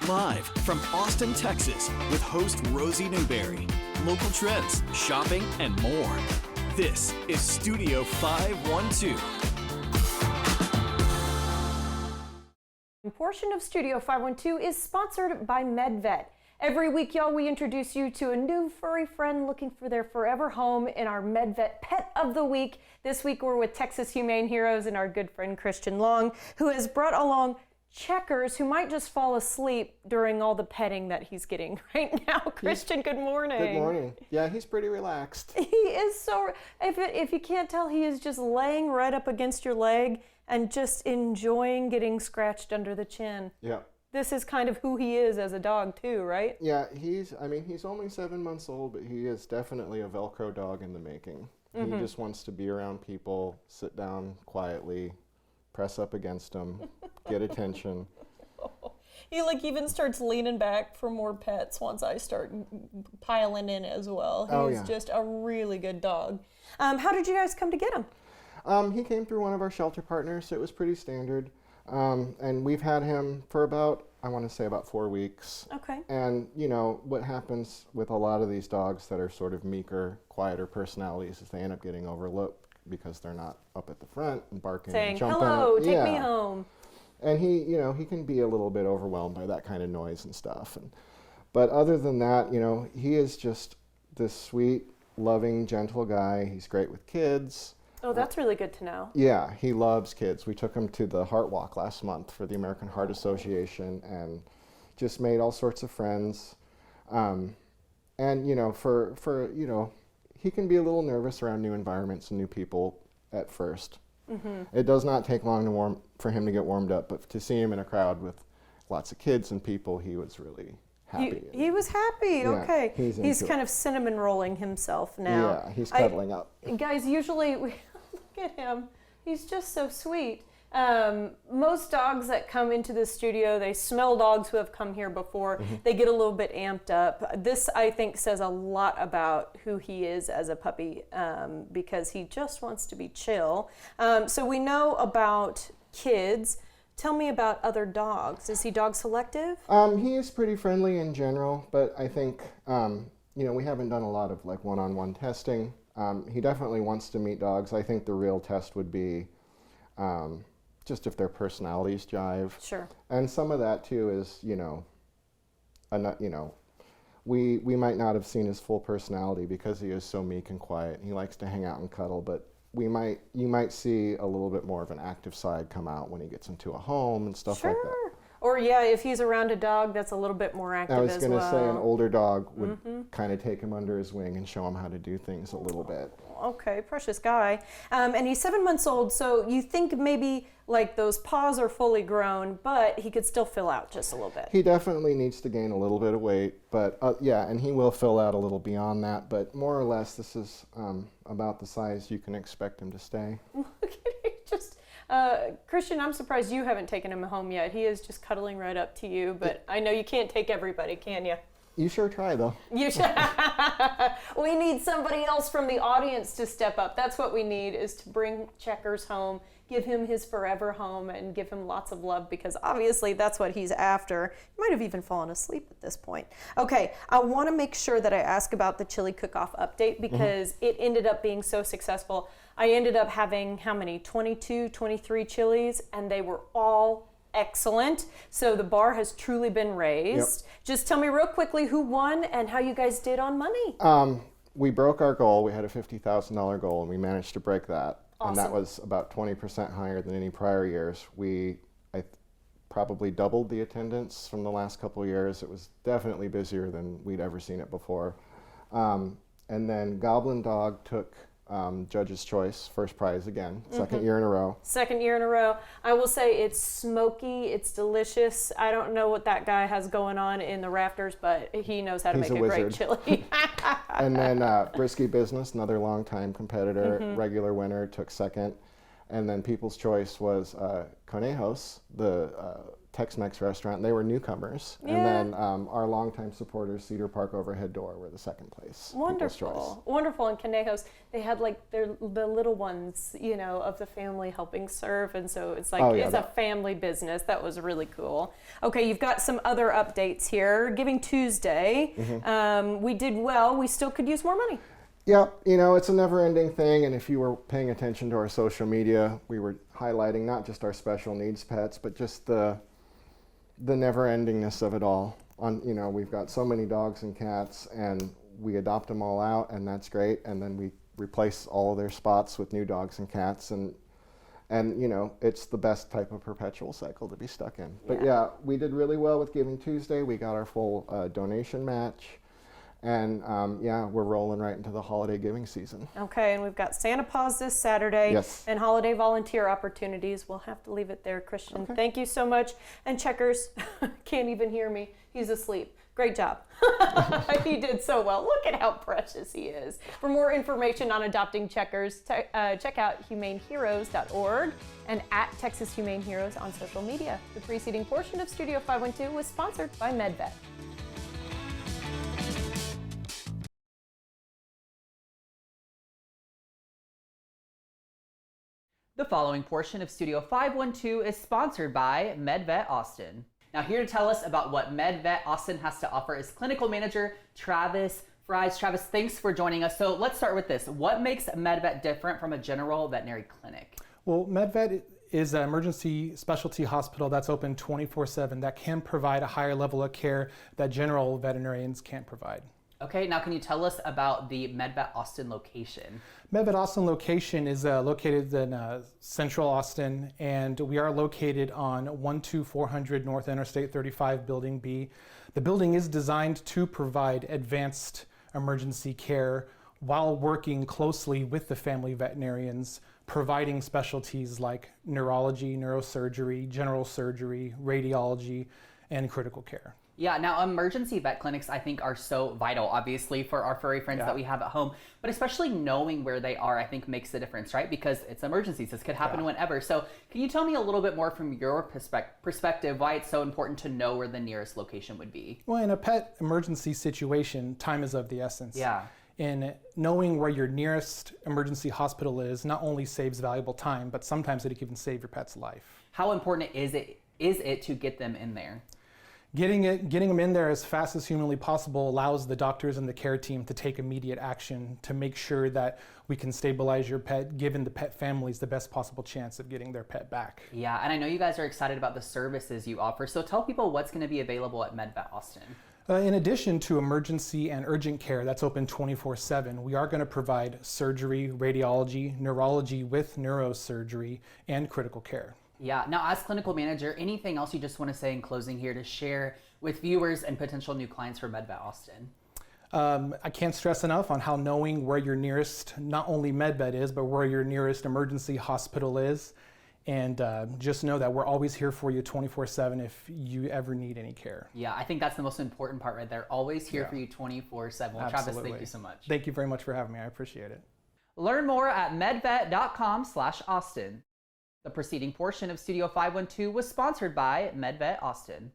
Live from Austin, Texas, with host Rosie Newberry. Local trends, shopping, and more. This is Studio 512. A portion of Studio 512 is sponsored by MedVet. Every week, y'all, we introduce you to a new furry friend looking for their forever home in our MedVet Pet of the Week. This week, we're with Texas Humane Heroes and our good friend Christian Long, who has brought along Checkers, who might just fall asleep during all the petting that he's getting right now. Christian, good morning. Good morning. Yeah, he's pretty relaxed. He is so, if you can't tell, he is just laying right up against your leg and just enjoying getting scratched under the chin. Yeah. This is kind of who he is as a dog too, right? Yeah, he's only 7 months old, but he is definitely a Velcro dog in the making. Mm-hmm. He just wants to be around people, sit down quietly, press up against them, get attention. He even starts leaning back for more pets once I start piling in as well. He's just a really good dog. How did you guys come to get him? He came through one of our shelter partners, so it was pretty standard. And we've had him for about 4 weeks. Okay. And, you know, what happens with a lot of these dogs that are sort of meeker, quieter personalities is they end up getting overlooked because they're not up at the front and barking saying, and jumping. hello, take me home. And he can be a little bit overwhelmed by that kind of noise and stuff. But other than that, he is just this sweet, loving, gentle guy. He's great with kids. Oh, that's really good to know. Yeah, he loves kids. We took him to the Heart Walk last month for the American Heart Association and just made all sorts of friends. And, he can be a little nervous around new environments and new people at first. Mm-hmm. It does not take long for him to get warmed up, but to see him in a crowd with lots of kids and people, he was really happy. He was happy, yeah, okay. He's kind of cinnamon rolling himself now. Yeah, he's cuddling up. Guys, usually, look at him. He's just so sweet. Most dogs that come into the studio, they smell dogs who have come here before. Mm-hmm. They get a little bit amped up. This, I think, says a lot about who he is as a puppy because he just wants to be chill. So we know about kids. Tell me about other dogs. Is he dog selective? He is pretty friendly in general, but I think, we haven't done a lot of one-on-one testing. He definitely wants to meet dogs. I think the real test would be just if their personalities jive. Sure. And some of that too is, we might not have seen his full personality because he is so meek and quiet. He likes to hang out and cuddle, but you might see a little bit more of an active side come out when he gets into a home and stuff like that. Or if he's around a dog that's a little bit more active as well. I was going to say an older dog would kind of take him under his wing and show him how to do things a little bit. Okay, precious guy. And he's 7 months old, so you think maybe those paws are fully grown, but he could still fill out just a little bit. He definitely needs to gain a little bit of weight, but and he will fill out a little beyond that, but more or less this is about the size you can expect him to stay. Look at him, Christian, I'm surprised you haven't taken him home yet. He is just cuddling right up to you, but I know you can't take everybody, can you? You sure try, though. You should. We need somebody else from the audience to step up. That's what we need, is to bring Checkers home, give him his forever home, and give him lots of love, because obviously that's what he's after. He might have even fallen asleep at this point. Okay, I want to make sure that I ask about the chili cook-off update, because it ended up being so successful. I ended up having, 22, 23 chilies, and they were all excellent. So the bar has truly been raised. Yep. Just tell me real quickly who won and how you guys did on money. We broke our goal. We had a $50,000 goal, and we managed to break that. Awesome. And that was about 20% higher than any prior years. I probably doubled the attendance from the last couple of years. It was definitely busier than we'd ever seen it before. And then Goblin Dog took Judge's Choice, first prize again, second year in a row. Second year in a row. I will say it's smoky, it's delicious. I don't know what that guy has going on in the rafters, but he knows how to make a great chili. And then Risky Business, another longtime competitor, regular winner, took second. And then People's Choice was Conejos, the Tex-Mex restaurant. They were newcomers. Yeah. And then our longtime supporters, Cedar Park Overhead Door, were the second place. People's Choice. Wonderful, wonderful. And Conejos, they had like the little ones, you know, of the family helping serve, and so it's like it's a family business. That was really cool. Okay, you've got some other updates here. Giving Tuesday, we did well. We still could use more money. Yeah, you know, it's a never-ending thing, and if you were paying attention to our social media, we were highlighting not just our special needs pets, but just the never-endingness of it all. You know, we've got so many dogs and cats, and we adopt them all out, and that's great, and then we replace all of their spots with new dogs and cats, and you know, it's the best type of perpetual cycle to be stuck in. But yeah, we did really well with Giving Tuesday. We got our full donation match. And yeah, we're rolling right into the holiday giving season. Okay, and we've got Santa Paws this Saturday. Yes. And holiday volunteer opportunities. We'll have to leave it there, Christian. Okay. Thank you so much. And Checkers can't even hear me. He's asleep. Great job. He did so well. Look at how precious he is. For more information on adopting Checkers, check out humaneheroes.org and at Texas Humane Heroes on social media. The preceding portion of Studio 512 was sponsored by MedVet. The following portion of Studio 512 is sponsored by MedVet Austin. Now, here to tell us about what MedVet Austin has to offer is clinical manager Travis Fries. Travis, thanks for joining us. So let's start with this. What makes MedVet different from a general veterinary clinic? Well, MedVet is an emergency specialty hospital that's open 24/7 that can provide a higher level of care that general veterinarians can't provide. Okay, now can you tell us about the MedVet Austin location? MedVet Austin location is located in central Austin, and we are located on 12400 North Interstate 35, Building B. The building is designed to provide advanced emergency care while working closely with the family veterinarians, providing specialties like neurology, neurosurgery, general surgery, radiology, and critical care. Yeah, now emergency vet clinics I think are so vital, obviously, for our furry friends that we have at home, but especially knowing where they are I think makes the difference, right? Because it's emergencies, this could happen whenever. So can you tell me a little bit more from your perspective why it's so important to know where the nearest location would be? Well, in a pet emergency situation, time is of the essence. Yeah. And knowing where your nearest emergency hospital is not only saves valuable time, but sometimes it can even save your pet's life. How important is it to get them in there? Getting them in there as fast as humanly possible allows the doctors and the care team to take immediate action to make sure that we can stabilize your pet, giving the pet families the best possible chance of getting their pet back. Yeah, and I know you guys are excited about the services you offer, so tell people what's going to be available at MedVet Austin. In addition to emergency and urgent care that's open 24/7, we are going to provide surgery, radiology, neurology with neurosurgery, and critical care. Yeah, now as clinical manager, anything else you just want to say in closing here to share with viewers and potential new clients for MedVet Austin? I can't stress enough on how knowing where your nearest, not only MedVet is, but where your nearest emergency hospital is. And just know that we're always here for you 24/7 if you ever need any care. Yeah, I think that's the most important part right there. Always here for you 24/7. Well, Travis, thank you so much. Thank you very much for having me. I appreciate it. Learn more at medvet.com/Austin. The preceding portion of Studio 512 was sponsored by MedVet Austin.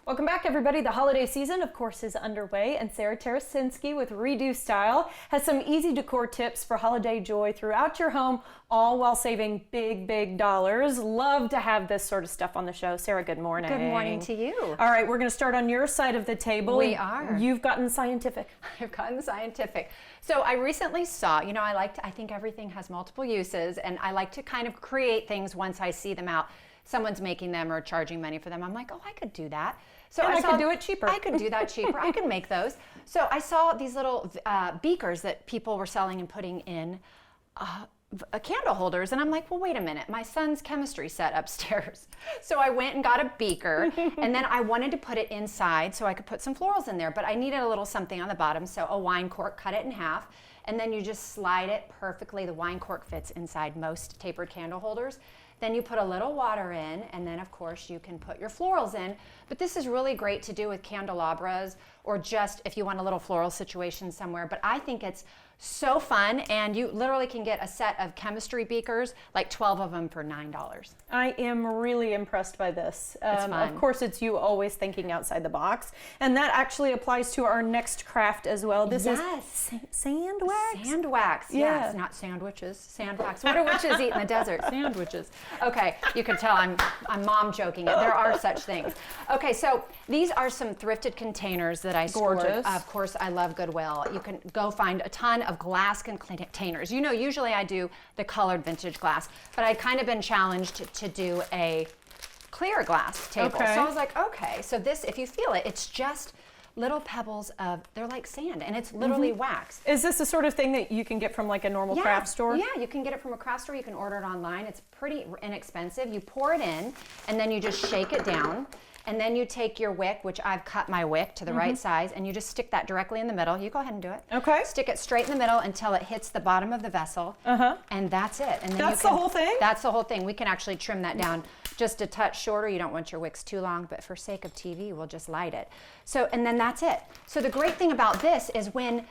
Welcome back, everybody. The holiday season, of course, is underway, and Sarah Tarasinski with Redo Style has some easy decor tips for holiday joy throughout your home, all while saving big, big dollars. Love to have this sort of stuff on the show. Sarah, good morning. Good morning to you. All right, we're going to start on your side of the table. We are. You've gotten scientific. I've gotten scientific. So I recently saw, you know, I think everything has multiple uses, and I like to kind of create things once I see them out. Someone's making them or charging money for them. I'm like, oh, I could do that. So I could do it cheaper. I could do that cheaper. I could make those. So I saw these little beakers that people were selling and putting in candle holders. And I'm like, well, wait a minute. My son's chemistry set upstairs. So I went and got a beaker. And then I wanted to put it inside so I could put some florals in there. But I needed a little something on the bottom. So a wine cork, cut it in half. And then you just slide it perfectly. The wine cork fits inside most tapered candle holders. Then you put a little water in, and then of course you can put your florals in. But this is really great to do with candelabras, or just if you want a little floral situation somewhere. But I think it's so fun, and you literally can get a set of chemistry beakers, like 12 of them for $9. I am really impressed by this. It's fun. Of course, it's you always thinking outside the box. And that actually applies to our next craft as well. This is sand wax? Sand wax, Yeah. yes, not sandwiches, sand wax. What do witches eat in the desert? Sandwiches. Okay, you can tell I'm mom joking it. There are such things. Okay, so these are some thrifted containers that I scored. Gorgeous. Of course, I love Goodwill. You can go find a ton of glass containers. You know, usually I do the colored vintage glass, but I'd kind of been challenged to do a clear glass table. Okay. So I was like, okay, so this, if you feel it, it's just little pebbles of, they're like sand, and it's literally wax. Is this the sort of thing that you can get from like a normal craft store? Yeah, you can get it from a craft store. You can order it online. It's pretty inexpensive. You pour it in, and then you just shake it down. And then you take your wick, which I've cut my wick to the right size, and you just stick that directly in the middle. You go ahead and do it. Okay. Stick it straight in the middle until it hits the bottom of the vessel. And that's it. And then That's the whole thing? That's the whole thing. We can actually trim that down just a touch shorter. You don't want your wicks too long, but for sake of TV, we'll just light it. So, and then that's it. So the great thing about this is when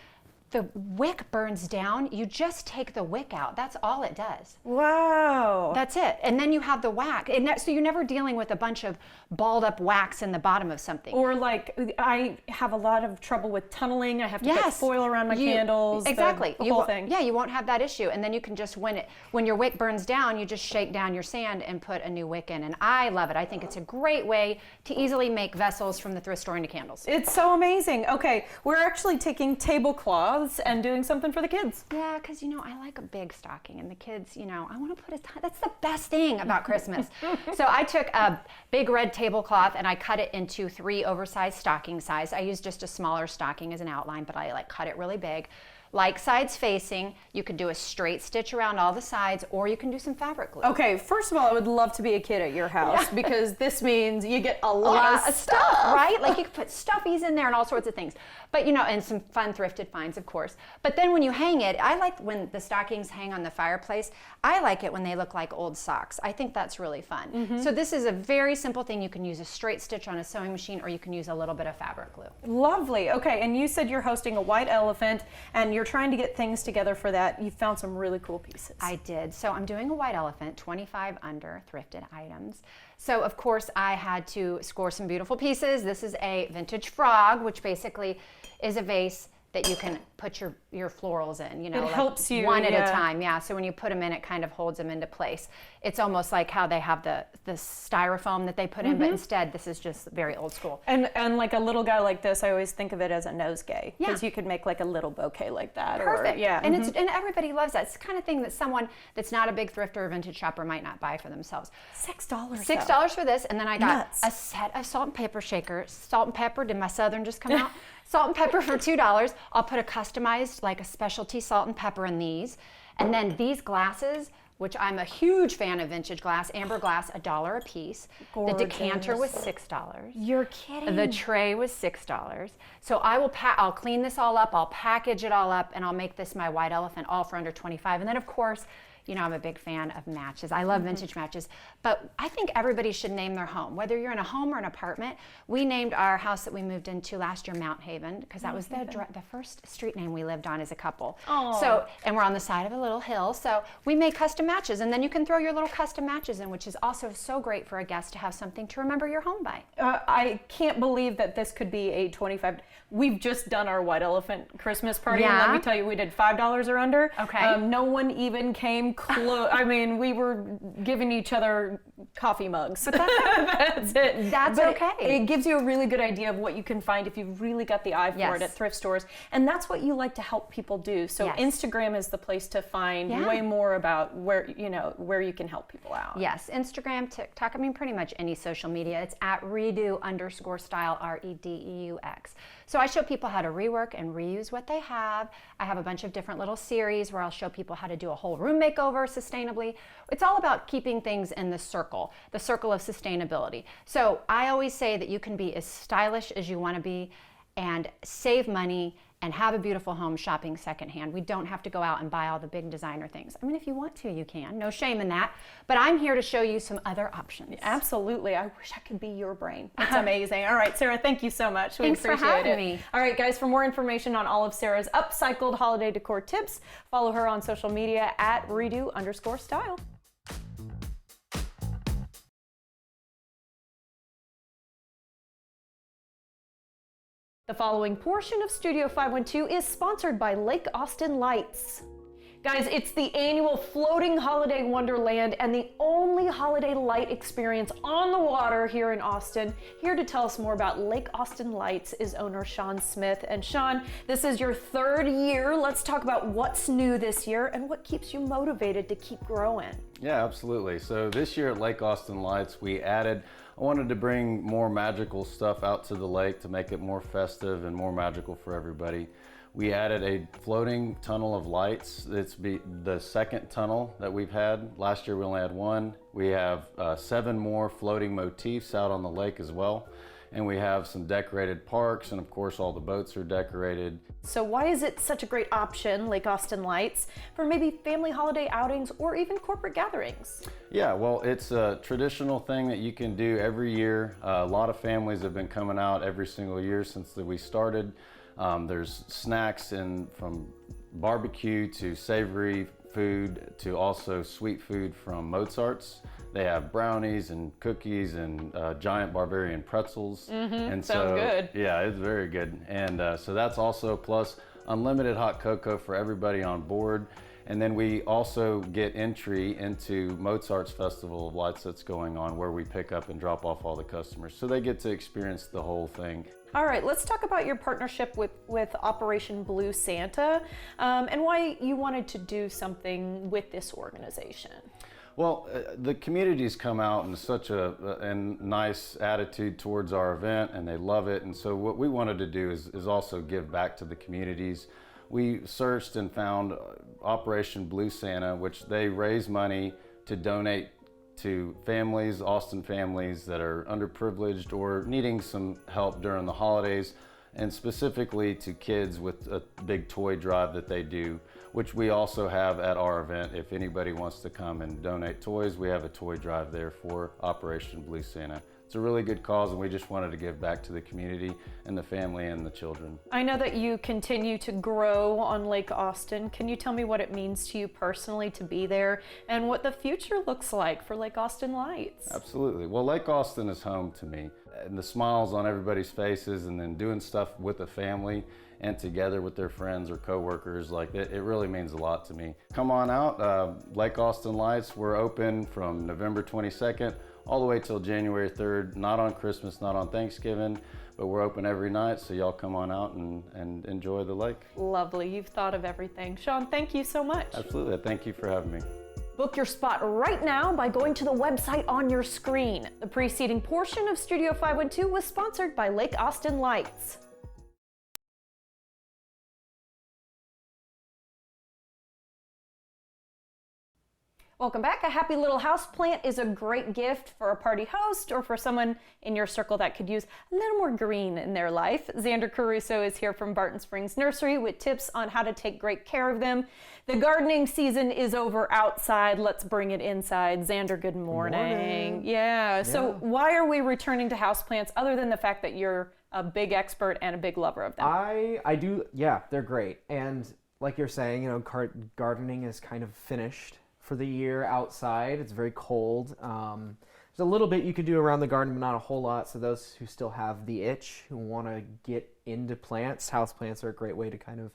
the wick burns down, you just take the wick out. That's all it does. Wow. That's it. And then you have the wax. And so you're never dealing with a bunch of balled up wax in the bottom of something. Or like, I have a lot of trouble with tunneling. I have to put foil around my candles. Exactly. The whole thing. Yeah, you won't have that issue. And then you can just, when your wick burns down, you just shake down your sand and put a new wick in. And I love it. I think it's a great way to easily make vessels from the thrift store into candles. It's so amazing. Okay, we're actually taking tablecloths and doing something for the kids. Yeah, because, you know, I like a big stocking, and the kids, you know, I want to put that's the best thing about Christmas. So I took a big red tablecloth and I cut it into 3 oversized stocking size. I used just a smaller stocking as an outline, but I like cut it really big. Like sides facing, you could do a straight stitch around all the sides, or you can do some fabric glue. Okay, first of all, I would love to be a kid at your house because this means you get a lot of stuff. Right? Like you could put stuffies in there and all sorts of things. But you know, and some fun thrifted finds, of course. But then when you hang it, I like when the stockings hang on the fireplace. I like it when they look like old socks. I think that's really fun. So this is a very simple thing. You can use a straight stitch on a sewing machine, or you can use a little bit of fabric glue. Lovely. Okay, and you said you're hosting a white elephant and you're trying to get things together for that. You found some really cool pieces. I did. So I'm doing a white elephant, 25 under thrifted items. So of course I had to score some beautiful pieces. This is a vintage frog, which basically is a vase that you can put your florals in, you know, It helps you, one at yeah. a time. Yeah, so when you put them in, it kind of holds them into place. It's almost like how they have the styrofoam that they put in, but instead this is just very old school. And like a little guy like this, I always think of it as a nosegay because Yeah. you could make like a little bouquet like that. Perfect. Or, yeah. And it's and everybody loves that. It's the kind of thing that someone that's not a big thrifter or vintage shopper might not buy for themselves. $6. $6 for this, and then I got Nuts. a set of salt and pepper shakers. Salt and pepper, did my southern just come out? Salt and pepper for $2. I'll put a customized, like a specialty salt and pepper in these. And then these glasses, which I'm a huge fan of vintage glass, amber glass, $1 a piece. The decanter was $6. You're kidding. The tray was $6. So I'll clean this all up, I'll package it all up, and I'll make this my white elephant all for under $25. And then of course, you know, I'm a big fan of matches. I love vintage matches, but I think everybody should name their home. Whether you're in a home or an apartment, we named our house that we moved into last year Mount Haven, because that was the first street name we lived on as a couple. Aw. So, and we're on the side of a little hill, so we made custom matches, and then you can throw your little custom matches in, which is also so great for a guest to have something to remember your home by. I can't believe that this could be a 25. We've just done our white elephant Christmas party, and let Yeah? me tell you, we did $5 or under. Okay. No one even came close. I mean, we were giving each other coffee mugs. But that's it. That's But okay. It gives you a really good idea of what you can find if you've really got the eye for Yes. it at thrift stores, and that's what you like to help people do. So Yes. Instagram is the place to find Yeah. way more about where you can help people out. Yes, Instagram, TikTok, I mean pretty much any social media. It's at redo_style, REDEUX. So I show people how to rework and reuse what they have. I have a bunch of different little series where I'll show people how to do a whole room makeover sustainably. It's all about keeping things in the circle of sustainability. So I always say that you can be as stylish as you want to be, and save money and have a beautiful home shopping secondhand. We don't have to go out and buy all the big designer things. I mean, if you want to, you can. No shame in that. But I'm here to show you some other options. Absolutely. I wish I could be your brain. That's amazing. All right, Sarah, thank you so much. Thanks for having me. All right, guys, for more information on all of Sarah's upcycled holiday decor tips, follow her on social media at redo_style. The following portion of Studio 512 is sponsored by Lake Austin Lights. Guys, it's the annual floating holiday wonderland and the only holiday light experience on the water here in Austin. Here to tell us more about Lake Austin Lights is owner Sean Smith. And Sean, this is your 3rd year. Let's talk about what's new this year and what keeps you motivated to keep growing. Yeah, absolutely. So this year at Lake Austin Lights, I wanted to bring more magical stuff out to the lake to make it more festive and more magical for everybody. We added a floating tunnel of lights. It's the 2nd tunnel that we've had. Last year we only had 1. We have 7 more floating motifs out on the lake as well. And we have some decorated parks, and of course all the boats are decorated. So why is it such a great option, Lake Austin Lights, for maybe family holiday outings or even corporate gatherings? Yeah, well, it's a traditional thing that you can do every year. A lot of families have been coming out every single year since we started. There's snacks from barbecue to savory food to also sweet food from Mozart's. They have brownies and cookies and giant Bavarian pretzels. And sounds good. Yeah, it's very good. And so that's also plus unlimited hot cocoa for everybody on board. And then we also get entry into Mozart's Festival of Lights that's going on, where we pick up and drop off all the customers. So they get to experience the whole thing. All right, let's talk about your partnership with Operation Blue Santa and why you wanted to do something with this organization. Well, the community's come out in such a nice attitude towards our event, and they love it. And so what we wanted to do is also give back to the communities. We searched and found Operation Blue Santa, which they raise money to donate to families, Austin families that are underprivileged or needing some help during the holidays, and specifically to kids with a big toy drive that they do, which we also have at our event. If anybody wants to come and donate toys, we have a toy drive there for Operation Blue Santa. It's a really good cause, and we just wanted to give back to the community and the family and the children. I know that you continue to grow on Lake Austin. Can you tell me what it means to you personally to be there and what the future looks like for Lake Austin Lights? Absolutely. Well, Lake Austin is home to me. And the smiles on everybody's faces, and then doing stuff with the family and together with their friends or coworkers, like that, it really means a lot to me. Come on out, Lake Austin Lights. We're open from November 22nd all the way till January 3rd, not on Christmas, not on Thanksgiving, but we're open every night, so y'all come on out and enjoy the lake. Lovely, you've thought of everything. Sean, thank you so much. Absolutely, thank you for having me. Book your spot right now by going to the website on your screen. The preceding portion of Studio 512 was sponsored by Lake Austin Lights. Welcome back. A happy little houseplant is a great gift for a party host or for someone in your circle that could use a little more green in their life. Xander Caruso is here from Barton Springs Nursery with tips on how to take great care of them. The gardening season is over outside. Let's bring it inside. Xander, good morning. Good morning. Yeah. So why are we returning to houseplants other than the fact that you're a big expert and a big lover of them? I do, yeah, they're great. And like you're saying, you know, gardening is kind of finished for the year outside. It's very cold. There's a little bit you can do around the garden, but not a whole lot. So those who still have the itch, who want to get into plants, houseplants are a great way to kind of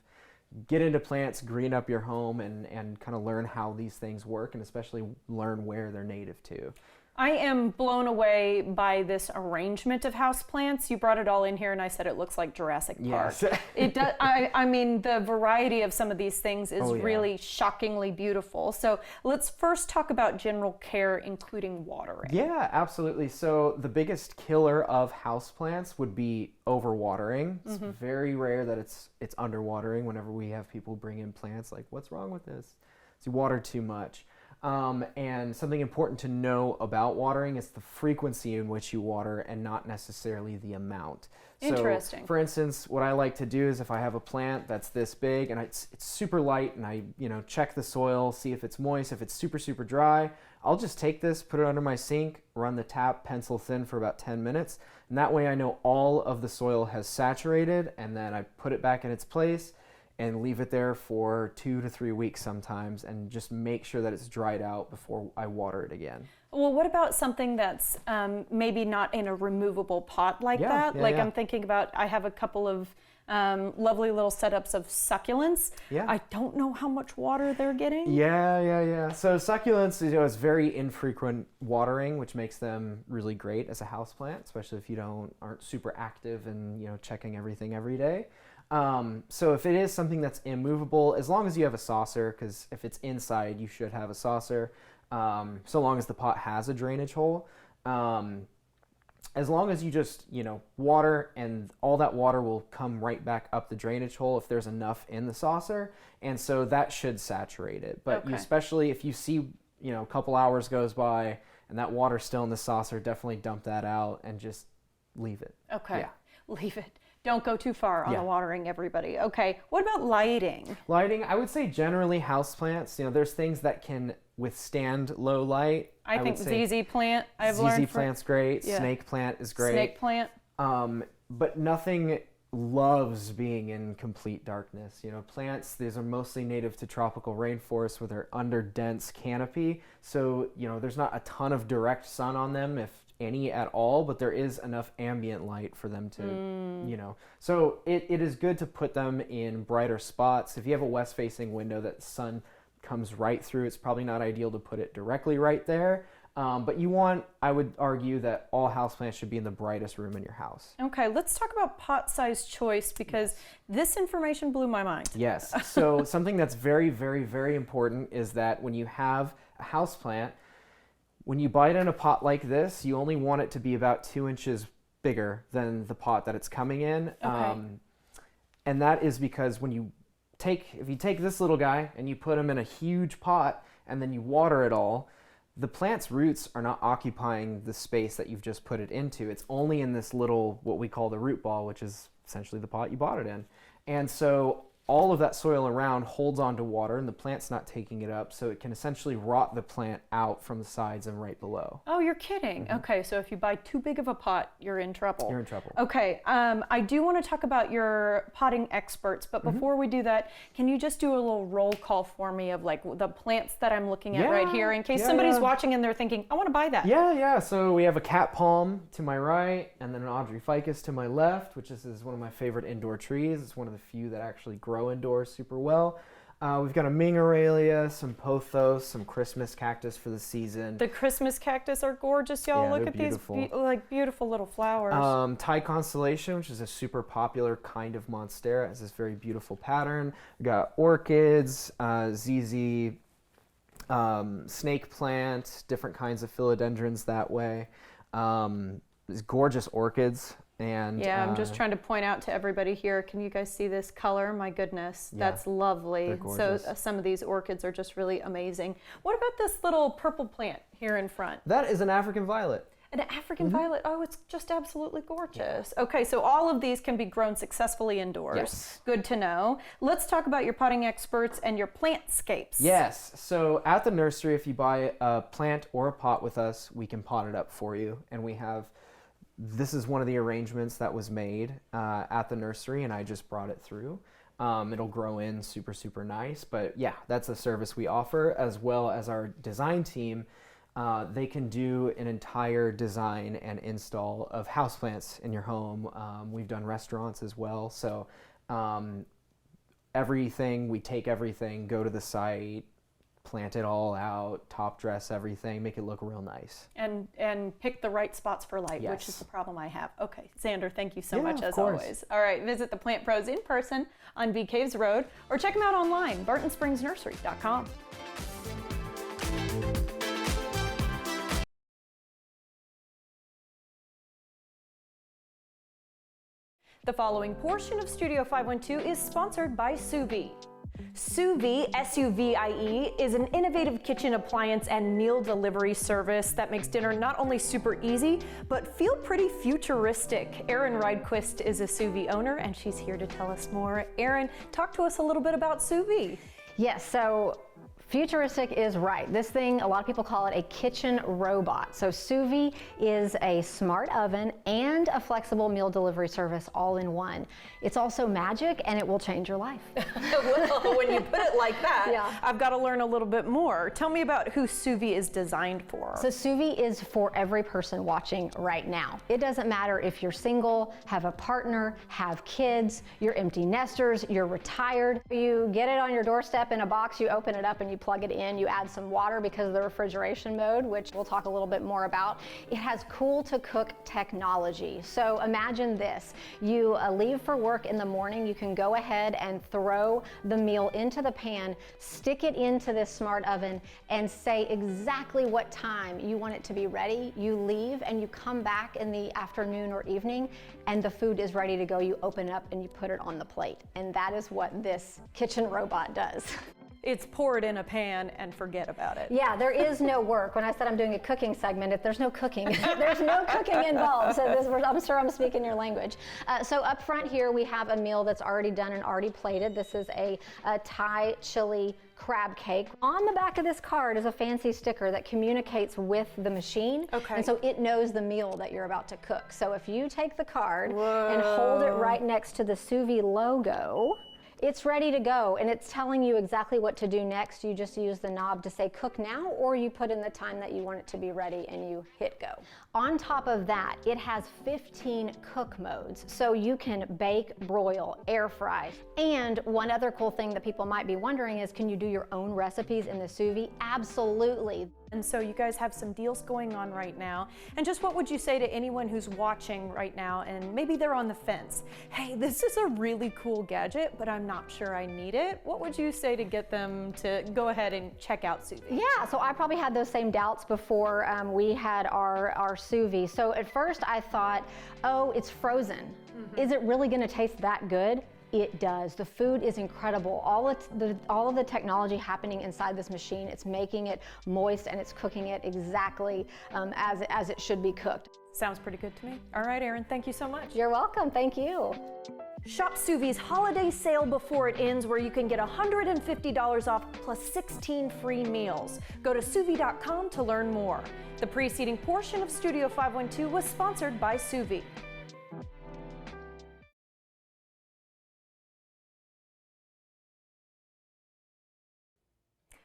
get into plants, green up your home, and kind of learn how these things work, and especially learn where they're native to. I am blown away by this arrangement of houseplants. You brought it all in here and I said it looks like Jurassic Park. Yes. It does. I mean, the variety of some of these things is really shockingly beautiful. So let's first talk about general care, including watering. Yeah, absolutely. So the biggest killer of houseplants would be overwatering. It's very rare that it's underwatering whenever we have people bring in plants. Like, what's wrong with this? So you water too much. And something important to know about watering is the frequency in which you water and not necessarily the amount. Interesting. So, for instance, what I like to do is if I have a plant that's this big and it's super light and I check the soil, see if it's moist, if it's super, super dry, I'll just take this, put it under my sink, run the tap pencil thin for about 10 minutes. And that way I know all of the soil has saturated, and then I put it back in its place and leave it there for 2 to 3 weeks sometimes, and just make sure that it's dried out before I water it again. Well, what about something that's maybe not in a removable pot like that? I'm thinking about, I have a couple of lovely little setups of succulents. Yeah. I don't know how much water they're getting. Yeah. So succulents, is very infrequent watering, which makes them really great as a houseplant, especially if you aren't super active and checking everything every day. So if it is something that's immovable, as long as you have a saucer, because if it's inside, you should have a saucer, so long as the pot has a drainage hole. As long as you just, water, and all that water will come right back up the drainage hole if there's enough in the saucer, and so that should saturate it. But especially if you see, a couple hours goes by and that water's still in the saucer, definitely dump that out and just leave it. Okay. Yeah. Leave it. Don't go too far on the watering, everybody. Okay, what about lighting? Lighting, I would say generally houseplants, there's things that can withstand low light. I think ZZ plant, I've learned. ZZ plant's great, snake plant is great. Snake plant. But nothing loves being in complete darkness. Plants, these are mostly native to tropical rainforests where they're under dense canopy. So, there's not a ton of direct sun on them, if any at all, but there is enough ambient light for them to, So it is good to put them in brighter spots. If you have a west-facing window that the sun comes right through, it's probably not ideal to put it directly right there. But I would argue that all houseplants should be in the brightest room in your house. Okay, let's talk about pot size choice, because this information blew my mind. Yes, so something that's very, very, very important is that when you have a houseplant, when you buy it in a pot like this, you only want it to be about 2 inches bigger than the pot that it's coming in. Okay. And that is because if you take this little guy and you put him in a huge pot and then you water it all, the plant's roots are not occupying the space that you've just put it into. It's only in this little, what we call the root ball, which is essentially the pot you bought it in. And so all of that soil around holds onto water, and the plant's not taking it up, so it can essentially rot the plant out from the sides and right below. Oh, you're kidding. Okay, so if you buy too big of a pot, you're in trouble. You're in trouble. Okay, I do want to talk about your potting experts, but before we do that, can you just do a little roll call for me of the plants that I'm looking at right here, in case somebody's watching and they're thinking, I want to buy that. Yeah. So we have a cat palm to my right, and then an Audrey ficus to my left, which is one of my favorite indoor trees. It's one of the few that actually grow indoors super well. We've got a Ming Aurelia, some pothos, some Christmas cactus for the season. The Christmas cactus are gorgeous, y'all. Yeah, look at beautiful. these beautiful little flowers. Thai Constellation, which is a super popular kind of monstera, has this very beautiful pattern. We've got orchids, ZZ, snake plant, different kinds of philodendrons that way. These gorgeous orchids. And I'm just trying to point out to everybody here. Can you guys see this color? My goodness, that's lovely. So some of these orchids are just really amazing. What about this little purple plant here in front? That is an African violet. An African violet. Oh, it's just absolutely gorgeous. Okay, so all of these can be grown successfully indoors. Yes. Good to know. Let's talk about your potting experts and your plantscapes. Yes. So at the nursery, if you buy a plant or a pot with us, we can pot it up for you. And this is one of the arrangements that was made at the nursery, and I just brought it through. It'll grow in super, super nice. But yeah, that's a service we offer, as well as our design team. They can do an entire design and install of houseplants in your home. We've done restaurants as well. So we take everything, go to the site, plant it all out, top dress everything, make it look real nice. And pick the right spots for light, which is the problem I have. Okay, Xander, thank you so much as course. always. All right, visit the Plant Pros in person on Bee Caves Road, or check them out online, BartonSpringsNursery.com. The following portion of Studio 512 is sponsored by Sous Vide. Suvie, S-U-V-I-E, is an innovative kitchen appliance and meal delivery service that makes dinner not only super easy, but feel pretty futuristic. Erin Rydquist is a Suvie owner, and she's here to tell us more. Erin, talk to us a little bit about Suvie. Yes, so futuristic is right. This thing, a lot of people call it a kitchen robot. So Suvie is a smart oven and a flexible meal delivery service all in one. It's also magic, and it will change your life. Well, when you put it like that, Yeah. I've got to learn a little bit more. Tell me about who Suvie is designed for. So Suvie is for every person watching right now. It doesn't matter if you're single, have a partner, have kids, you're empty nesters, you're retired. You get it on your doorstep in a box, you open it up and you plug it in, you add some water because of the refrigeration mode, which we'll talk a little bit more about. It has cool to cook technology. So imagine this, you leave for work in the morning, you can go ahead and throw the meal into the pan, stick it into this smart oven, and say exactly what time you want it to be ready. You leave and you come back in the afternoon or evening, and the food is ready to go. You open it up and you put it on the plate. And that is what this kitchen robot does. It's pour it in a pan and forget about it. Yeah, there is no work. When I said I'm doing a cooking segment, if there's no cooking, there's no cooking involved. So I'm sure I'm speaking your language. So up front here, we have a meal that's already done and already plated. This is a Thai chili crab cake. On the back of this card is a fancy sticker that communicates with the machine. Okay. And so it knows the meal that you're about to cook. So if you take the card and hold it right next to the Suvie logo, it's ready to go, and it's telling you exactly what to do next. You just use the knob to say cook now, or you put in the time that you want it to be ready and you hit go. On top of that, it has 15 cook modes, so you can bake, broil, air fry. And one other cool thing that people might be wondering is, can you do your own recipes in the Suvie? Absolutely. And so you guys have some deals going on right now. And just what would you say to anyone who's watching right now and maybe they're on the fence? Hey, this is a really cool gadget, but I'm not sure I need it. What would you say to get them to go ahead and check out Suvie? Yeah, so I probably had those same doubts before we had our Suvie. So at first I thought, oh, it's frozen. Is it really gonna taste that good? It does. The food is incredible. All of the technology happening inside this machine, it's making it moist and it's cooking it exactly as it should be cooked. Sounds pretty good to me. All right, Erin, thank you so much. You're welcome, thank you. Shop Suvie's holiday sale before it ends, where you can get $150 off plus 16 free meals. Go to Suvie.com to learn more. The preceding portion of Studio 512 was sponsored by Suvie.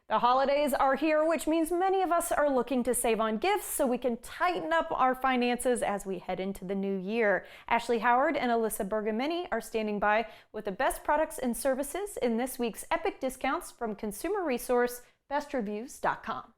The holidays are here, which means many of us are looking to save on gifts so we can tighten up our finances as we head into the new year. Ashley Howard and Alyssa Bergamini are standing by with the best products and services in this week's epic discounts from consumer resource bestreviews.com.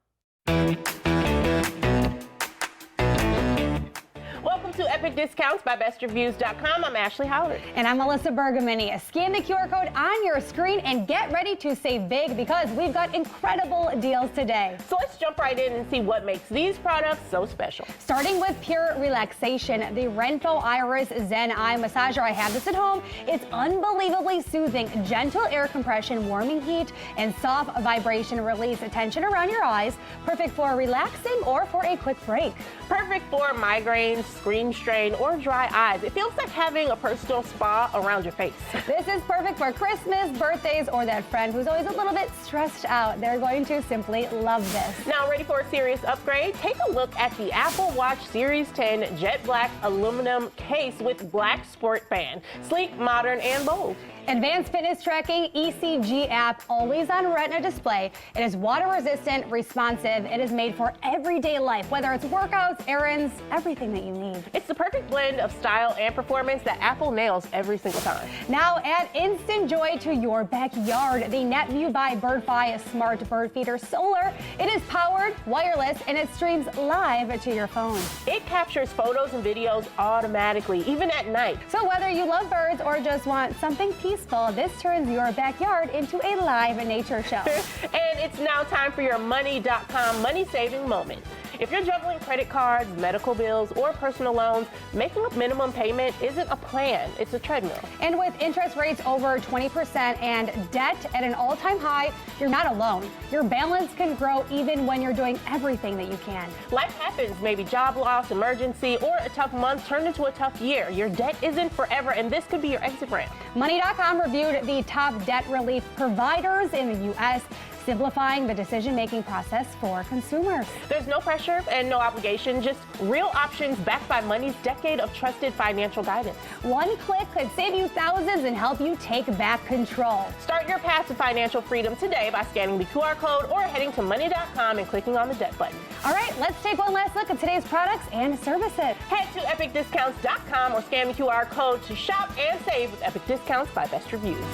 Welcome to Epic Discounts by BestReviews.com. I'm Ashley Howard. And I'm Alyssa Bergamini. Scan the QR code on your screen and get ready to save big because we've got incredible deals today. So let's jump right in and see what makes these products so special. Starting with Pure Relaxation, the Renpho Iris Zen Eye Massager. I have this at home. It's unbelievably soothing, gentle air compression, warming heat, and soft vibration release. Tension around your eyes. Perfect for relaxing or for a quick break. Perfect for migraines, screen strain, or dry eyes. It feels like having a personal spa around your face. This is perfect for Christmas, birthdays, or that friend who's always a little bit stressed out. They're going to simply love this. Now, ready for a serious upgrade? Take a look at the Apple Watch Series 10 jet black aluminum case with black sport band. Sleek, modern, and bold. Advanced fitness tracking, ECG app, always on retina display. It is water resistant, responsive. It is made for everyday life, whether it's workouts, errands, everything that you need. It's the perfect blend of style and performance that Apple nails every single time. Now add instant joy to your backyard. The NetView by BirdFi Smart Bird Feeder Solar. It is powered, wireless, and it streams live to your phone. It captures photos and videos automatically, even at night. So whether you love birds or just want something peaceful, this turns your backyard into a live nature show. And it's now time for your money.com money saving moment. If you're juggling credit cards, medical bills, or personal loans, making a minimum payment isn't a plan, it's a treadmill. And with interest rates over 20% and debt at an all-time high, you're not alone. Your balance can grow even when you're doing everything that you can. Life happens, maybe job loss, emergency, or a tough month turned into a tough year. Your debt isn't forever, and this could be your exit ramp. Money.com reviewed the top debt relief providers in the U.S., simplifying the decision-making process for consumers. There's no pressure and no obligation, just real options backed by Money's decade of trusted financial guidance. One click could save you thousands and help you take back control. Start your path to financial freedom today by scanning the QR code or heading to Money.com and clicking on the debt button. All right, let's take one last look at today's products and services. Head to epicdiscounts.com or scan the QR code to shop and save with Epic Discounts by Best Reviews.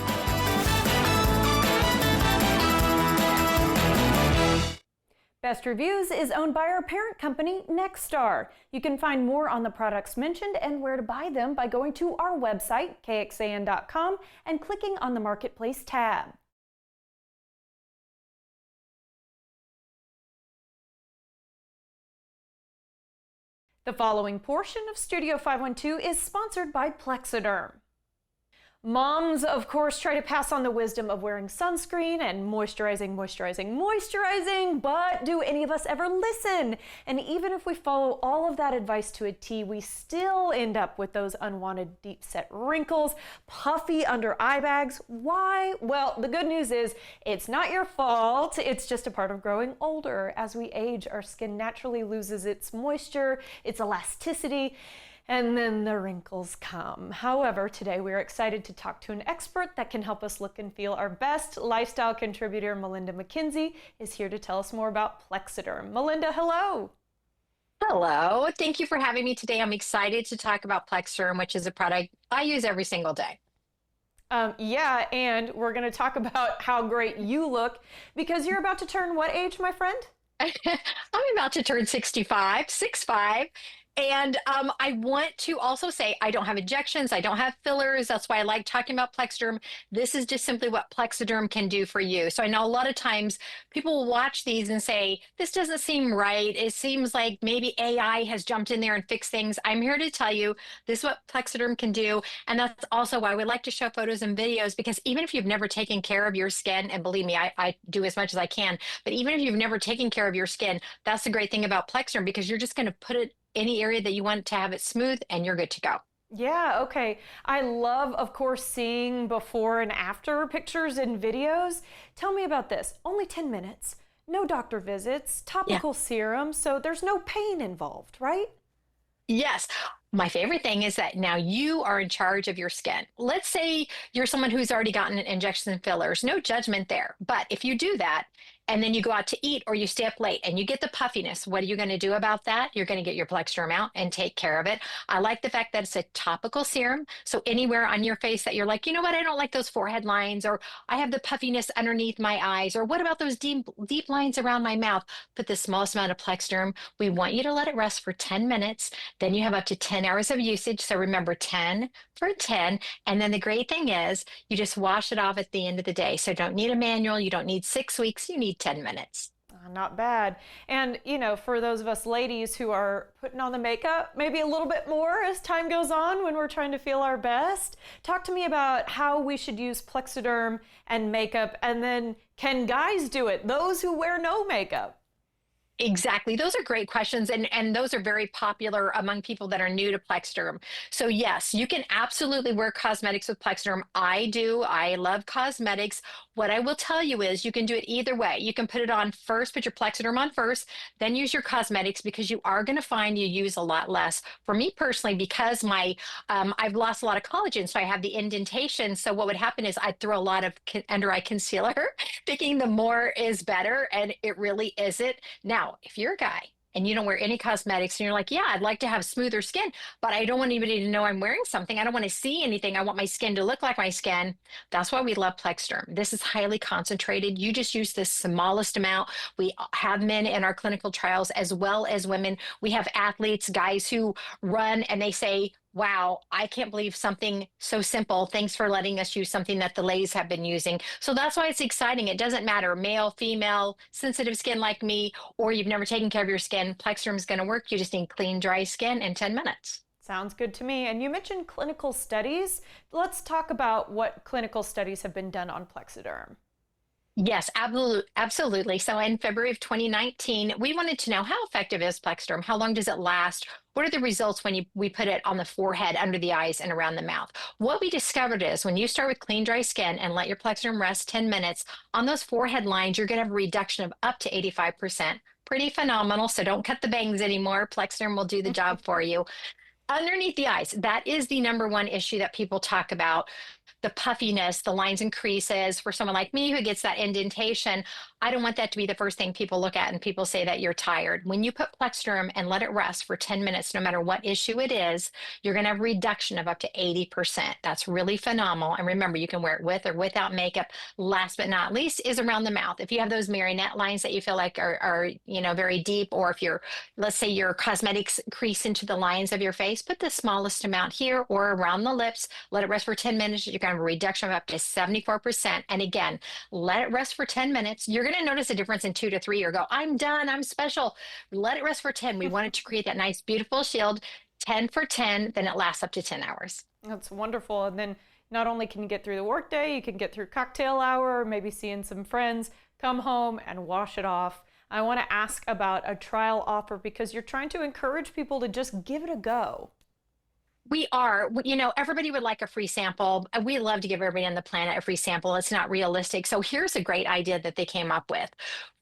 Best Reviews is owned by our parent company, Nexstar. You can find more on the products mentioned and where to buy them by going to our website, KXAN.com, and clicking on the Marketplace tab. The following portion of Studio 512 is sponsored by Plexiderm. Moms, of course, try to pass on the wisdom of wearing sunscreen and moisturizing, but do any of us ever listen? And even if we follow all of that advice to a T, we still end up with those unwanted deep-set wrinkles, puffy under eye bags. Why? Well, the good news is it's not your fault. It's just a part of growing older. As we age, our skin naturally loses its moisture, its elasticity, and then the wrinkles come. However, today we're excited to talk to an expert that can help us look and feel our best. Lifestyle contributor Melinda McKenzie is here to tell us more about Plexiderm. Melinda, hello. Hello. Thank you for having me today. I'm excited to talk about Plexiderm, which is a product I use every single day. Yeah, and we're going to talk about how great you look because you're about to turn what age, my friend? I'm about to turn 65, 6'5". And I want to also say I don't have injections. I don't have fillers. That's why I like talking about Plexiderm. This is just simply what Plexiderm can do for you. So I know a lot of times people will watch these and say, this doesn't seem right. It seems like maybe AI has jumped in there and fixed things. I'm here to tell you this is what Plexiderm can do. And that's also why we like to show photos and videos, because even if you've never taken care of your skin, and believe me, I do as much as I can, but even if you've never taken care of your skin, that's the great thing about Plexiderm, because you're just going to put it any area that you want to have it smooth and you're good to go. Yeah, okay. I love, of course, seeing before and after pictures and videos. Tell me about this. Only 10 minutes, no doctor visits, topical serum, so there's no pain involved, right? Yes. My favorite thing is that now you are in charge of your skin. Let's say you're someone who's already gotten injections and fillers. No judgment there. But if you do that, and then you go out to eat or you stay up late and you get the puffiness, what are you going to do about that? You're going to get your Plexiderm out and take care of it. I like the fact that it's a topical serum. So anywhere on your face that you're like, you know what, I don't like those forehead lines, or I have the puffiness underneath my eyes, or what about those deep lines around my mouth? Put the smallest amount of Plexiderm. We want you to let it rest for 10 minutes. Then you have up to 10 hours of usage. So remember 10 for 10. And then the great thing is you just wash it off at the end of the day. So don't need a manual. You don't need 6 weeks. You need 10 minutes. Not bad. And, you know, for those of us ladies who are putting on the makeup, maybe a little bit more as time goes on when we're trying to feel our best, talk to me about how we should use Plexiderm and makeup. And then can guys do it? Those who wear no makeup? Exactly. Those are great questions. And those are very popular among people that are new to Plexiderm. So yes, you can absolutely wear cosmetics with Plexiderm. I do. I love cosmetics. What I will tell you is you can do it either way. You can put it on first, put your Plexiderm on first, then use your cosmetics, because you are going to find you use a lot less. For me personally, because I've lost a lot of collagen, so I have the indentation. So what would happen is I'd throw a lot of under eye concealer, thinking the more is better, and it really isn't. Now, if you're a guy and you don't wear any cosmetics and you're like, yeah, I'd like to have smoother skin, but I don't want anybody to know I'm wearing something. I don't want to see anything. I want my skin to look like my skin. That's why we love Plexiderm. This is highly concentrated. You just use the smallest amount. We have men in our clinical trials as well as women. We have athletes, guys who run, and they say, wow, I can't believe something so simple. Thanks for letting us use something that the ladies have been using. So that's why it's exciting. It doesn't matter, male, female, sensitive skin like me, or you've never taken care of your skin. Plexderm is going to work. You just need clean, dry skin in 10 minutes. Sounds good to me. And you mentioned clinical studies. Let's talk about what clinical studies have been done on Plexaderm. Yes, absolutely. So in February of 2019, we wanted to know how effective is Plexderm? How long does it last? What are the results when we put it on the forehead, under the eyes, and around the mouth? What we discovered is when you start with clean, dry skin and let your Plexderm rest 10 minutes, on those forehead lines, you're going to have a reduction of up to 85%. Pretty phenomenal. So don't cut the bangs anymore. Plexderm will do the job for you. Underneath the eyes, that is the number one issue that people talk about. The puffiness, the lines and creases. For someone like me who gets that indentation, I don't want that to be the first thing people look at and people say that you're tired. When you put Plexderm and let it rest for 10 minutes, no matter what issue it is, you're going to have a reduction of up to 80%. That's really phenomenal. And remember, you can wear it with or without makeup. Last but not least is around the mouth. If you have those marionette lines that you feel like are very deep, or if let's say your cosmetics crease into the lines of your face, put the smallest amount here or around the lips, let it rest for 10 minutes. You're going to have a reduction of up to 74%. And again, let it rest for 10 minutes. You're going to notice a difference in 2 to 3 or go, I'm done, I'm special. Let it rest for 10. We want it to create that nice, beautiful shield. 10 for 10, then it lasts up to 10 hours. That's wonderful. And then not only can you get through the workday, you can get through cocktail hour, maybe seeing some friends, come home and wash it off. I want to ask about a trial offer because you're trying to encourage people to just give it a go. We are, everybody would like a free sample. We love to give everybody on the planet a free sample. It's not realistic. So here's a great idea that they came up with.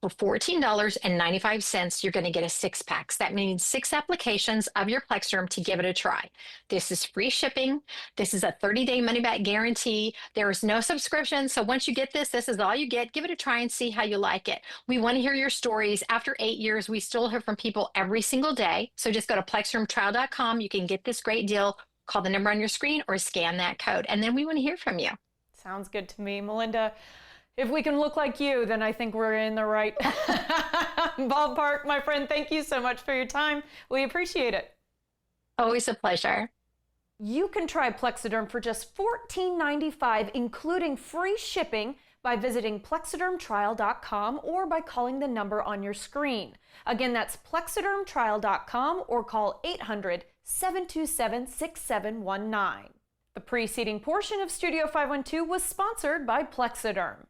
For $14.95, you're going to get a 6-pack. That means 6 applications of your Plexderm to give it a try. This is free shipping. This is a 30-day money-back guarantee. There is no subscription. So once you get this is all you get. Give it a try and see how you like it. We want to hear your stories. After 8 years, we still hear from people every single day. So just go to plexdermtrial.com. You can get this great deal. Call the number on your screen or scan that code. And then we want to hear from you. Sounds good to me. Melinda, if we can look like you, then I think we're in the right ballpark. My friend, thank you so much for your time. We appreciate it. Always a pleasure. You can try Plexaderm for just $14.95, including free shipping, by visiting plexadermtrial.com or by calling the number on your screen. Again, that's plexadermtrial.com or call 800-727-6719. The preceding portion of Studio 512 was sponsored by Plexaderm.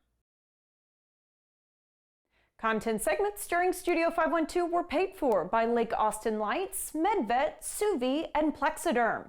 Content segments during Studio 512 were paid for by Lake Austin Lights, MedVet, Suvi, and Plexaderm.